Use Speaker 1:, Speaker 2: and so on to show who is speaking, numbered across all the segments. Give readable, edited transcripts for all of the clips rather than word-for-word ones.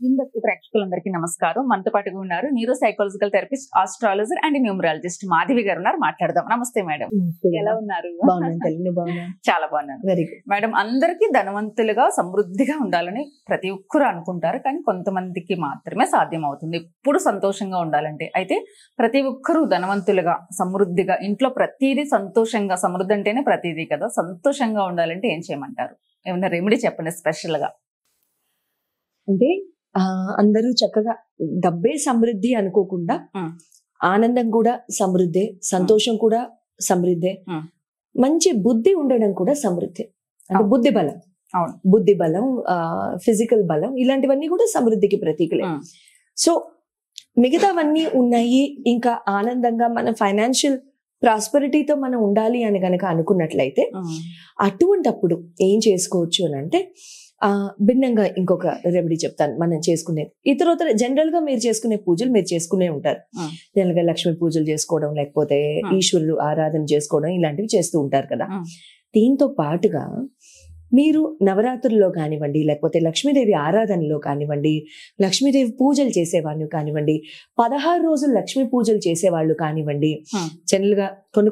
Speaker 1: వింబక్తి ప్రేక్షకులందరికీ నమస్కారం. మనతో పాటుగా ఉన్నారు neuro psychological therapist, astrologer and numerologist Madhavi గారు ఉన్నారు. మాట్లాడదాం. నమస్తే మేడం, ఎలా ఉన్నారు? చాలా బాగున్నాను.
Speaker 2: Very good
Speaker 1: madam. అందరికీ ధనవంతులుగా సమృద్ధిగా ఉండాలని ప్రతి ఒక్కరు అనుకుంటారు, కానీ కొంతమందికి మాత్రమే సాధ్యం అవుతుంది ఎప్పుడు సంతోషంగా ఉండాలంటే. అయితే ప్రతి ఒక్కరూ ధనవంతులుగా సమృద్ధిగా ఇంట్లో ప్రతిదీ సంతోషంగా, సమృద్ధి అంటేనే ప్రతిదీ కదా, సంతోషంగా ఉండాలంటే ఏం చేయమంటారు? ఏమన్నా రెమెడీ చెప్పండి స్పెషల్ గా.
Speaker 2: అంటే అందరూ చక్కగా డబ్బే సమృద్ధి అనుకోకుండా ఆనందం కూడా సమృద్ధి, సంతోషం కూడా సమృద్ధి, మంచి బుద్ధి ఉండడం కూడా సమృద్ధి. అంటే బుద్ధి బలం, బుద్ధి బలం, ఫిజికల్ బలం, ఇలాంటివన్నీ కూడా సమృద్ధికి ప్రతీకలే. సో మిగతావన్నీ ఉన్నాయి. ఇంకా ఆనందంగా మన ఫైనాన్షియల్ ప్రాస్పరిటీతో మనం ఉండాలి అని గనక అనుకున్నట్లయితే అటువంటప్పుడు ఏం చేసుకోవచ్చు అని అంటే, భిన్నంగా ఇంకొక రెమెడీ చెప్తాను మనం చేసుకునేది. ఇతర జనరల్ గా మీరు చేసుకునే పూజలు మీరు చేసుకునే ఉంటారు. జనరల్ గా లక్ష్మీ పూజలు చేసుకోవడం, లేకపోతే ఈశ్వరుడు ఆరాధన చేసుకోవడం, ఇలాంటివి చేస్తూ ఉంటారు కదా. దీంతో పాటుగా మీరు నవరాత్రుల్లో కానివ్వండి, లేకపోతే లక్ష్మీదేవి ఆరాధనలో కానివ్వండి, లక్ష్మీదేవి పూజలు చేసేవాళ్ళు కానివ్వండి, 16 రోజులు లక్ష్మీ పూజలు చేసేవాళ్ళు కానివ్వండి, జనరల్ గా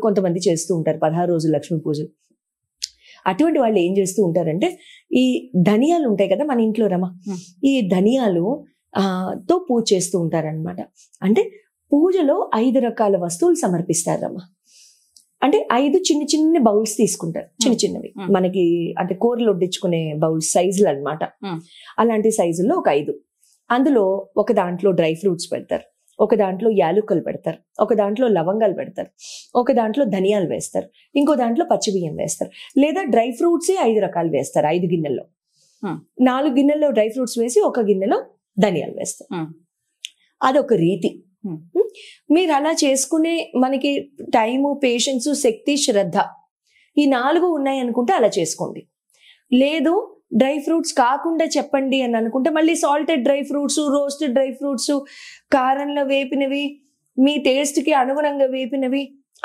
Speaker 2: కొంతమంది చేస్తూ ఉంటారు 16 రోజులు లక్ష్మీ పూజలు. అటువంటి వాళ్ళు ఏం చేస్తూ ఉంటారంటే, ఈ ధనియాలు ఉంటాయి కదా మన ఇంట్లో రమ, ఈ ధనియాలు తో పూజ చేస్తూ ఉంటారనమాట. అంటే పూజలో 5 రకాల వస్తువులు సమర్పిస్తారు రమ. అంటే 5 చిన్న చిన్న బౌల్స్ తీసుకుంటారు, చిన్న చిన్నవి, మనకి అంటే కూరలు వడ్డించుకునే బౌల్స్ సైజులు అనమాట. అలాంటి సైజుల్లో ఒక 5. అందులో ఒక దాంట్లో డ్రై ఫ్రూట్స్ పెడతారు, ఒక దాంట్లో యాలుక్కలు పెడతారు, ఒక దాంట్లో లవంగాలు పెడతారు, ఒక దాంట్లో ధనియాలు వేస్తారు, ఇంకో దాంట్లో పచ్చి బియ్యం వేస్తారు. లేదా డ్రై ఫ్రూట్సే 5 రకాలు వేస్తారు. 5 గిన్నెల్లో 4 గిన్నెల్లో డ్రై ఫ్రూట్స్ వేసి ఒక గిన్నెలో ధనియాలు వేస్తారు. అదొక రీతి. మీరు అలా చేసుకునే మనకి టైము, పేషెన్స్, శక్తి, శ్రద్ధ ఈ 4 ఉన్నాయి అనుకుంటే అలా చేసుకోండి. లేదు డ్రై ఫ్రూట్స్ కాకుండా చెప్పండి అని అనుకుంటే మళ్ళీ salted dry fruits, roasted dry fruits, కారంలో వేపినవి, మీ టేస్ట్ కి అనుగుణంగా వేపినవి,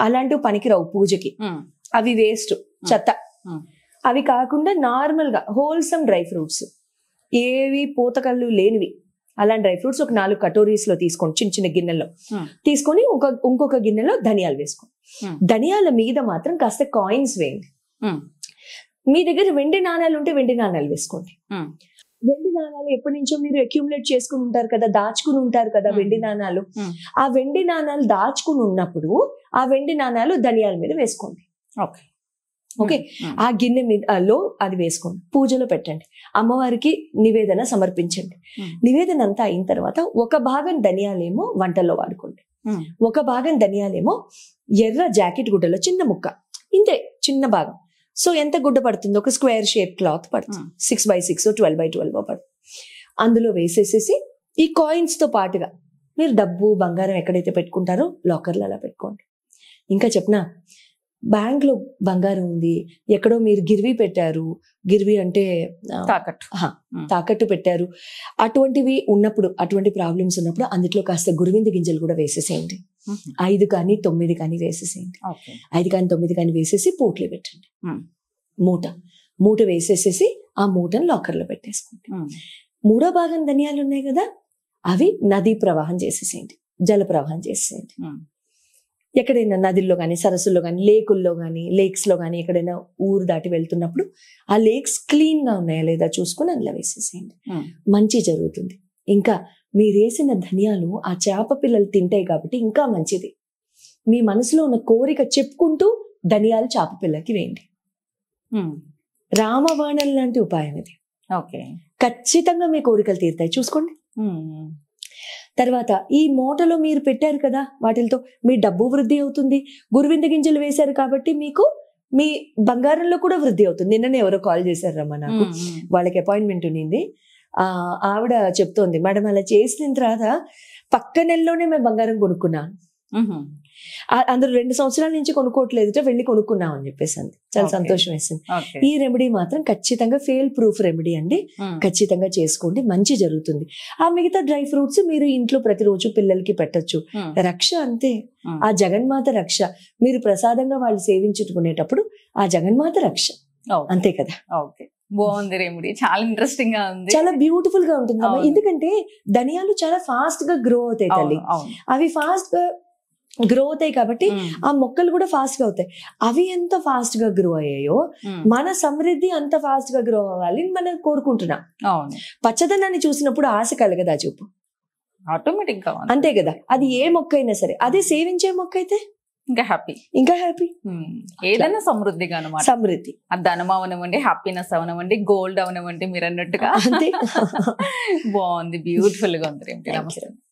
Speaker 2: అలాంటివి పనికిరావు పూజకి. అవి వేస్ట్, చెత్త. అవి కాకుండా నార్మల్ గా హోల్సమ్ డ్రై ఫ్రూట్స్, ఏవి పూతకళ్ళు లేనివి, అలాంటి డ్రై ఫ్రూట్స్ ఒక 4 కటోరీస్ లో తీసుకోండి, చిన్న చిన్న గిన్నెల్లో తీసుకొని ఇంకొక గిన్నెలో ధనియాలు వేసుకోండి. ధనియాల మీద మాత్రం కాస్త కాయిన్స్ వేయండి. మీ దగ్గర వెండి నాణాలు ఉంటే వెండి నాణాలు వేసుకోండి. వెండి నాణాలు ఎప్పటి నుంచో మీరు అక్యూములేట్ చేసుకుని ఉంటారు కదా, దాచుకుని ఉంటారు కదా వెండి నాణాలు. ఆ వెండి నాణాలు దాచుకుని ఉన్నప్పుడు ఆ వెండి నాణాలు ధనియాల మీద వేసుకోండి. ఓకే, ఆ గిన్నె మీదలో అది వేసుకోండి, పూజలో పెట్టండి, అమ్మవారికి నివేదన సమర్పించండి. నివేదన అంతా అయిన తర్వాత ఒక భాగం ధనియాలేమో వంటల్లో వాడుకోండి, ఒక భాగం ధనియాలేమో ఎర్ర జాకెట్ గుడ్డలో చిన్న ముక్క, ఇంతే చిన్న భాగం. సో ఎంత గుడ్డ పడుతుంది? ఒక స్క్వేర్ షేప్ క్లాత్ పడుతుంది, 6x6 12x12 పడుతుంది. అందులో వేసేసేసి ఈ కాయిన్స్ తో పాటుగా మీరు డబ్బు బంగారం ఎక్కడైతే పెట్టుకుంటారో లాకర్లో అలా పెట్టుకోండి. ఇంకా చెప్పనా, బ్యాంక్ లో బంగారం ఉంది, ఎక్కడో మీరు గిర్వీ పెట్టారు, గిర్వీ అంటే తాకట్టు పెట్టారు, అటువంటివి ఉన్నప్పుడు, అటువంటి ప్రాబ్లమ్స్ ఉన్నప్పుడు అందులో కాస్త గురువింద గింజలు కూడా వేసేసేయండి. 5 కానీ 9 కానీ వేసేసేయండి. 5 కానీ 9 కానీ వేసేసి పోట్లో పెట్టండి. మూట వేసేసేసి ఆ మూటను లాకర్లో పెట్టేసుకోండి. 3వ భాగం ధనియాలు ఉన్నాయి కదా, అవి నదీ ప్రవాహం చేసేసేయండి, జల ప్రవాహం చేసేసేయండి. ఎక్కడైనా నదిల్లో కానీ, సరస్సుల్లో కానీ, లేకుల్లో కానీ, లేక్స్ లో కానీ ఎక్కడైనా ఊరు దాటి వెళ్తున్నప్పుడు ఆ లేక్స్ క్లీన్ గా ఉన్నాయా లేదా చూసుకుని అందులో వేసేసేయండి. మంచి జరుగుతుంది. ఇంకా మీరు వేసిన ధనియాలు ఆ చేప పిల్లలు తింటాయి కాబట్టి ఇంకా మంచిది. మీ మనసులో ఉన్న కోరిక చెప్పుకుంటూ ధనియాలు చేప పిల్లకి వేయండి. రామబాణం లాంటి ఉపాయం ఇది. ఖచ్చితంగా మీ కోరికలు తీరుతాయి, చూసుకోండి. తర్వాత ఈ మూటలో మీరు పెట్టారు కదా, వాటితో మీ డబ్బు వృద్ధి అవుతుంది. గురువింద గింజలు వేశారు కాబట్టి మీకు మీ బంగారంలో కూడా వృద్ధి అవుతుంది. నిన్ననే ఎవరో కాల్ చేశారు రమ్మా నాకు, వాళ్ళకి అపాయింట్మెంట్ ఉన్నింది. ఆవిడ చెప్తోంది, మేడం అలా చేసిన తర్వాత పక్క నెలలోనే మేము బంగారం కొనుక్కున్నాం, అందరూ 2 సంవత్సరాల నుంచి కొనుక్కోవట్లేదు, వెళ్ళి కొనుక్కున్నాం అని చెప్పేసి అంది. చాలా సంతోషం వేసింది. ఈ రెమెడీ మాత్రం ఖచ్చితంగా ఫెయిల్ ప్రూఫ్ రెమెడీ అండి, ఖచ్చితంగా చేసుకోండి, మంచి జరుగుతుంది. ఆ మిగతా డ్రై ఫ్రూట్స్ మీరు ఇంట్లో ప్రతిరోజు పిల్లలకి పెట్టొచ్చు. రక్ష అంతే, ఆ జగన్మాత రక్ష. మీరు ప్రసాదంగా వాళ్ళు సేవించుకునేటప్పుడు ఆ జగన్మాత రక్ష అంతే కదా.
Speaker 1: బాగుంది రెమెడీ, చాలా ఇంట్రెస్టింగ్ గా ఉంది.
Speaker 2: చాలా బ్యూటిఫుల్ గా ఉంటుంది.
Speaker 1: అవును.
Speaker 2: ఎందుకంటే ధనియాలు చాలా ఫాస్ట్ గా గ్రో అవుతాయి తల్లి.
Speaker 1: అవును, అవును.
Speaker 2: అవి ఫాస్ట్ గా గ్రో అవుతాయి కాబట్టి ఆ మొక్కలు కూడా ఫాస్ట్ గా అవుతాయి. అవి ఎంత ఫాస్ట్ గా గ్రో అయ్యాయో మన సమృద్ధి అంత ఫాస్ట్ గా గ్రో అవ్వాలి మనం కోరుకుంటున్నాం.
Speaker 1: అవును,
Speaker 2: పచ్చదనాన్ని చూసినప్పుడు ఆశ కలగదా చూపు,
Speaker 1: ఆటోమేటిక్ గా
Speaker 2: అంతే కదా. అది ఏ మొక్క అయినా సరే, అదే సేవించే మొక్క అయితే
Speaker 1: ఇంకా హ్యాపీ,
Speaker 2: ఇంకా హ్యాపీ.
Speaker 1: ఏదైనా సమృద్ధిగా అనమాట.
Speaker 2: సమృద్ధి,
Speaker 1: అది ధనం అవనివ్వండి, హ్యాపీనెస్ అవనివ్వండి, గోల్డ్ అవనివ్వండి, మీరు అన్నట్టుగా.
Speaker 2: అంతే.
Speaker 1: బాగుంది, బ్యూటిఫుల్ గా ఉంది.
Speaker 2: Thank you.
Speaker 1: నమస్తే.